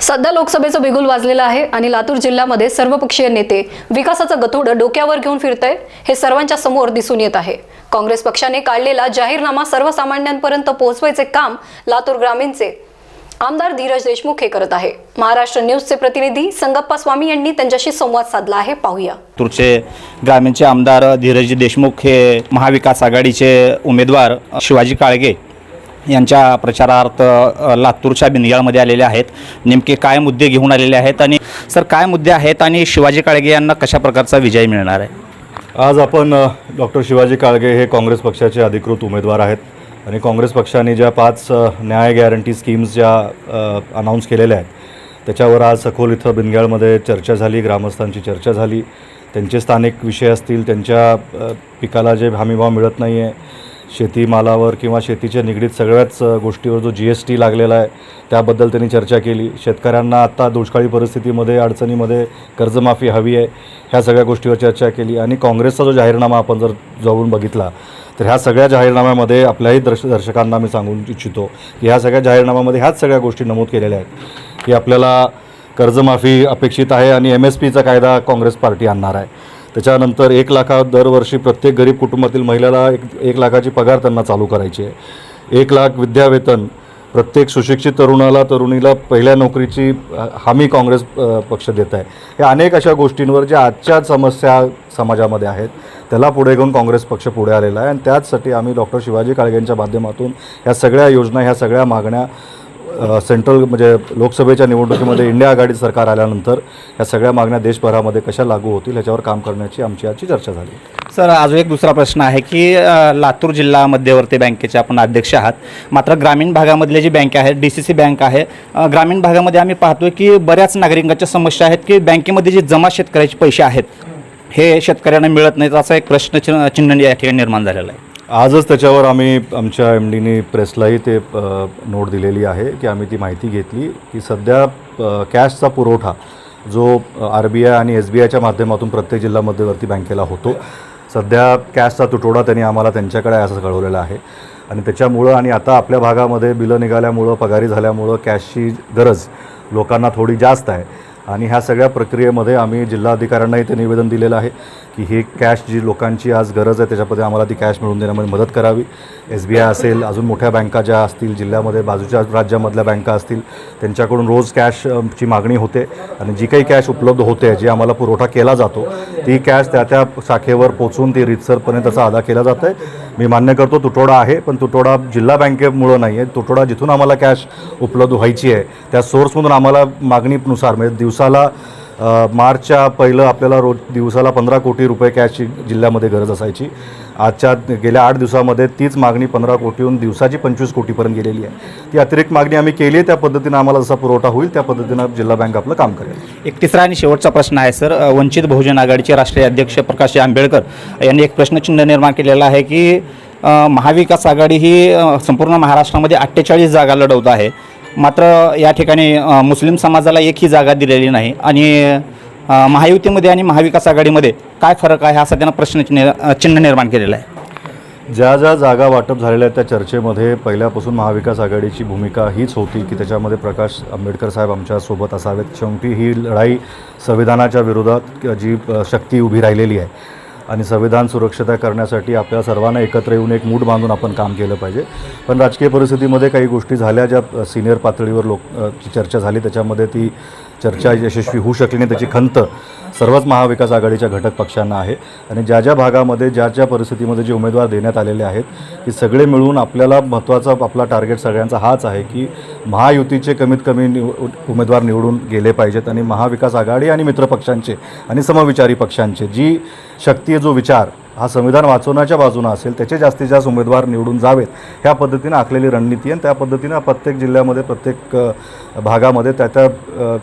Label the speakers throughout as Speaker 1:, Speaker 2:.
Speaker 1: सध्या लोकसभेचं बिगुल वाजलेलं आहे आणि लातूर जिल्ह्यामध्ये सर्वपक्षीय नेते विकासाचं गठुडं डोक्यावर घेऊन फिरतंय हे सर्वांच्या समोर दिसून येत आहे। काँग्रेस पक्षाने काढलेला जाहीरनामा सर्वसामान्यांपर्यंत पोहोचवायचे काम लातूर ग्रामीणचे आमदार धीरज देशमुख हे करत आहे। महाराष्ट्र न्यूजचे प्रतिनिधी संगप्पा स्वामी यांनी त्यांच्याशी संवाद साधला आहे, पाहूया।
Speaker 2: लातूरचे ग्रामीणचे आमदार धीरज देशमुख हे महाविकास आघाडीचे उमेदवार शिवाजी काळगे यांच्या प्रचारार्थ लातूरच्या बिनगाळमध्ये आलेले आहेत। नेमके काय मुद्दे घेऊन आलेले आहेत आणि सर काय मुद्दे आहेत आणि शिवाजी काळगे यांना कशा प्रकारचा विजय मिळणार आहे?
Speaker 3: आज आपण डॉक्टर शिवाजी काळगे हे काँग्रेस पक्षाचे अधिकृत उमेदवार आहेत आणि काँग्रेस पक्षाने ज्या 5 न्याय गॅरंटी स्कीम्स ज्या अनाऊन्स केलेल्या आहेत त्याच्यावर आज सखोल इथं बिनगाळमध्ये चर्चा झाली, ग्रामस्थांची चर्चा झाली। त्यांचे स्थानिक विषय असतील, त्यांच्या पिकाला जे हमीभाव मिळत नाही आहे, शेतीमालावर किंवा शेतीच्या निगडीत सगळ्याच गोष्टीवर जो GST लागलेला आहे त्याबद्दल त्यांनी चर्चा केली। शेतकऱ्यांना आत्ता दुष्काळी परिस्थितीमध्ये अडचणीमध्ये कर्जमाफी हवी आहे ह्या सगळ्या गोष्टीवर चर्चा केली। आणि काँग्रेसचा जो जाहीरनामा आपण जर जाऊन बघितला तर ह्या सगळ्या जाहीरनाम्यामध्ये आपल्याही दर्शकांना मी सांगू इच्छितो की ह्या सगळ्या जाहीरनाम्यामध्ये ह्याच सगळ्या गोष्टी नमूद केलेल्या आहेत की आपल्याला कर्जमाफी अपेक्षित आहे आणि MSPचा कायदा काँग्रेस पार्टी आणणार आहे। त्याच्यानंतर 1 लाख दरवर्षी प्रत्येक गरीब कुटुंबातील महिलेला 1 लाखाची पगार त्यांना चालू करायची आहे। 1 लाख विद्यावेतन प्रत्येक सुशिक्षित तरुणीला पहिल्या नोकरीची हमी काँग्रेस पक्ष देत आहे। या अनेक अशा गोष्टींवर ज्या आजच्या समस्या समाजामध्ये आहेत त्याला पुढे घेऊन काँग्रेस पक्ष पुढे आलेला आहे आणि त्याचसाठी आम्ही डॉक्टर शिवाजी काळगेंच्या माध्यमातून ह्या सगळ्या योजना, ह्या सगळ्या मागण्या सेंट्रल म्हणजे लोकसभेच्या निवडणुकीमध्ये इंडिया आघाडी सरकार आल्यानंतर ह्या सगळ्या मागण्या देशभरामध्ये कशा लागू होतील ह्याच्यावर काम करण्याची आमची आजची चर्चा झाली।
Speaker 2: सर, अजून एक दुसरा प्रश्न आहे की लातूर जिल्हा मध्यवर्ती बँकेचे आपण अध्यक्ष आहात, मात्र ग्रामीण भागामधले जी बँक आहे DCC बँक आहे, ग्रामीण भागामध्ये आम्ही पाहतोय की बऱ्याच नागरिकांच्या समस्या आहेत की बँकेमध्ये जे जमा शेतकऱ्याचे पैसे आहेत हे शेतकऱ्यांना मिळत नाहीत, असा एक प्रश्नचिन्ह या ठिकाणी निर्माण झालेला आहे।
Speaker 3: आजच त्याच्यावर आम्ही आमच्या MDनी प्रेसलाही ते नोट दिलेली आहे की आम्ही ती माहिती घेतली की सध्या कॅशचा पुरवठा जो RBI आणि SBIच्या माध्यमातून प्रत्येक जिल्हा मध्यवर्ती बँकेला होतो, सध्या कॅशचा तुटवडा त्यांनी आम्हाला त्यांच्याकडे असं कळवलेलं आहे आणि त्याच्यामुळं आणि आता आपल्या भागामध्ये बिलं निघाल्यामुळं, पगारी झाल्यामुळं कॅशची गरज लोकांना थोडी जास्त आहे आणि ह्या सगळ्या प्रक्रियेमध्ये आम्ही जिल्हाधिकाऱ्यांनाही ते निवेदन दिलेलं आहे की ही कॅश जी लोकांची आज गरज आहे त्याच्यामध्ये आम्हाला ती कॅश मिळवून देण्यामध्ये मदत करावी। SBI असेल, अजून मोठ्या बँका ज्या असतील जिल्ह्यामध्ये, बाजूच्या राज्यामधल्या बँका असतील, त्यांच्याकडून रोज कॅशची मागणी होते आणि जी काही कॅश उपलब्ध होते, जी आम्हाला पुरवठा केला जातो, ती कॅश त्या शाखेवर पोचून ती रीतसरपणे त्याचा अदा केला जात आहे। मी मान्य करतो तुटवडा आहे, पण तुटवडा जिल्हा बँकेमुळं नाही आहे, तुटवडा जिथून आम्हाला कॅश उपलब्ध व्हायची आहे त्या सोर्समधून आम्हाला मागणीनुसार म्हणजे दिवसाला मार्चच्या पहिलं आपल्याला रोज दिवसाला 15 कोटी रुपये कॅशची जिल्ह्यामध्ये गरज असायची। आजच्या गेल्या 8 दिवसामध्ये तीच मागणी 15 कोटीहून दिवसाची 25 कोटीपर्यंत गेलेली आहे। ती अतिरिक्त मागणी आम्ही केली आहे, त्या पद्धतीनं आम्हाला जसा पुरवठा होईल त्या पद्धतीनं जिल्हा बँक आपलं काम करेल।
Speaker 2: एक तिसरा आणि शेवटचा प्रश्न आहे सर, वंचित बहुजन आघाडीचे राष्ट्रीय अध्यक्ष प्रकाश आंबेडकर यांनी एक प्रश्नचिन्ह निर्माण केलेलं आहे की महाविकास आघाडी ही संपूर्ण महाराष्ट्रामध्ये 48 जागा लढवत आहे, मात्र या ठिकाणी मुस्लिम समाजाला एकही जागा दिलेली नाही आणि महायुतीमध्ये आणि महाविकास आघाडीमध्ये काय फरक आहे असा त्यांना प्रश्नचिन्ह निर्माण केलेला आहे।
Speaker 3: ज्या जागा वाटप झालेल्या आहेत त्या चर्चेमध्ये पहिल्यापासून महाविकास आघाडीची भूमिका हीच होती की त्याच्यामध्ये प्रकाश आंबेडकर साहेब आमच्यासोबत असावेत। शेवटी ही लढाई संविधानाच्या विरोधात जी शक्ती उभी राहिलेली आहे आणि संविधान सुरक्षित करण्यासाठी आपल्या सर्वांना एकत्र येऊन एक मूठ बांधून आपण काम केलं पाहिजे। पण राजकीय परिस्थितीमध्ये काही गोष्टी झाल्या ज्या सिनियर पातळीवर चर्चा झाली, त्याच्यामध्ये ती चर्चा यशस्वी होऊ शकली नाही, त्याची खंत सर्वच महाविकास आघाडीच्या घटक पक्षांना आहे आणि ज्या भागामध्ये ज्या परिस्थितीमध्ये जे उमेदवार देण्यात आलेले आहेत की सगळे मिळून आपल्याला महत्त्वाचा आपला टार्गेट सगळ्यांचा हाच आहे की महायुतीचे कमीत कमी उमेदवार निवडून गेले पाहिजेत आणि महाविकास आघाडी आणि मित्रपक्षांचे आणि समविचारी पक्षांचे जी शक्ती, जो विचार हा संविधान वाचवण्याच्या बाजूने असेल त्याचे जास्तीत जास्त उमेदवार निवडून जावेत, ह्या पद्धतीनं आखलेली रणनीती आहे आणि त्या पद्धतीनं प्रत्येक जिल्ह्यामध्ये प्रत्येक भागामध्ये त्या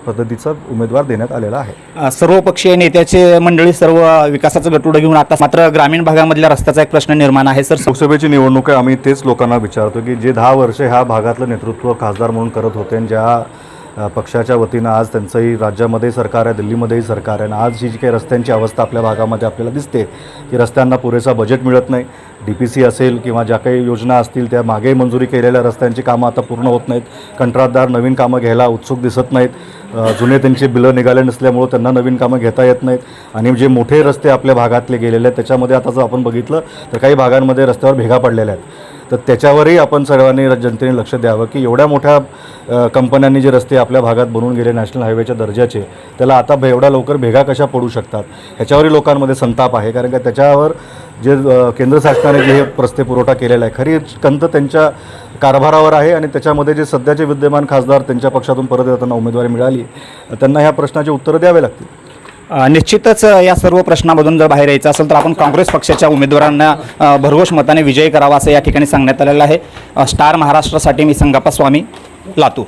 Speaker 3: पद्धतीचा उमेदवार देण्यात आलेला आहे।
Speaker 2: सर्वपक्षीय नेत्याचे मंडळी सर्व विकासाचं गठुडं घेऊन आता मात्र ग्रामीण भागामधल्या रस्त्याचा एक प्रश्न निर्माण आहे। सर,
Speaker 3: लोकसभेची निवडणूक आहे, आम्ही तेच लोकांना विचारतो की जे 10 वर्षे ह्या भागातलं नेतृत्व खासदार म्हणून करत होते आणि ज्या पक्षाच्या वतीनं आज त्यांचंही राज्यामध्येही सरकार आहे, दिल्लीमध्येही सरकार आहे. आणि आज ही जी काही रस्त्यांची अवस्था आपल्या भागामध्ये आपल्याला दिसते की रस्त्यांना पुरेसा बजेट मिळत नाही. DPC असेल किंवा ज्या काही योजना असतील त्या मागे मंजुरी केलेल्या रस्त्यांची कामं आता पूर्ण होत नाहीत. कंत्राटदार नवीन कामं घ्यायला उत्सुक दिसत नाहीत. जुने त्यांचे बिलं निघाले नसल्यामुळं त्यांना नवीन कामं घेता येत नाहीत. आणि जे मोठे रस्ते आपल्या भागातले गेलेले आहेत त्याच्यामध्ये आता जर आपण बघितलं तर काही भागांमध्ये रस्त्यावर भेगा पडलेल्या आहेत. तर त्याच्यावरही आपण सर्वांनी जनतेने लक्ष द्यावं की एवढ्या मोठ्या कंपन्यांनी जे रस्ते आपल्या भागात बनवून गेले नॅशनल हायवेच्या दर्जाचे, त्याला आता एवढ्या लवकर भेगा कशा पडू शकतात ह्याच्यावरही लोकांमध्ये संताप आहे. कारण का त्याच्यावर जे केंद्र शासनाने जे हे रस्ते पुरवठा केलेला आहे खरी कंत त्यांच्या कारभारावर आहे. आणि त्याच्यामध्ये जे सध्याचे विद्यमान खासदार त्यांच्या पक्षातून परत येताना उमेदवारी मिळाली त्यांना ह्या प्रश्नाचे उत्तरं द्यावे लागतील.
Speaker 2: निश्चितच या सर्व प्रश्नामधून जर बाहेर यायचं असेल तर आपण काँग्रेस पक्षाच्या उमेदवारांना भरघोस मताने विजयी करावा असं या ठिकाणी सांगण्यात आलेलं आहे. स्टार महाराष्ट्रासाठी मी संगप्पा स्वामी, लातूर.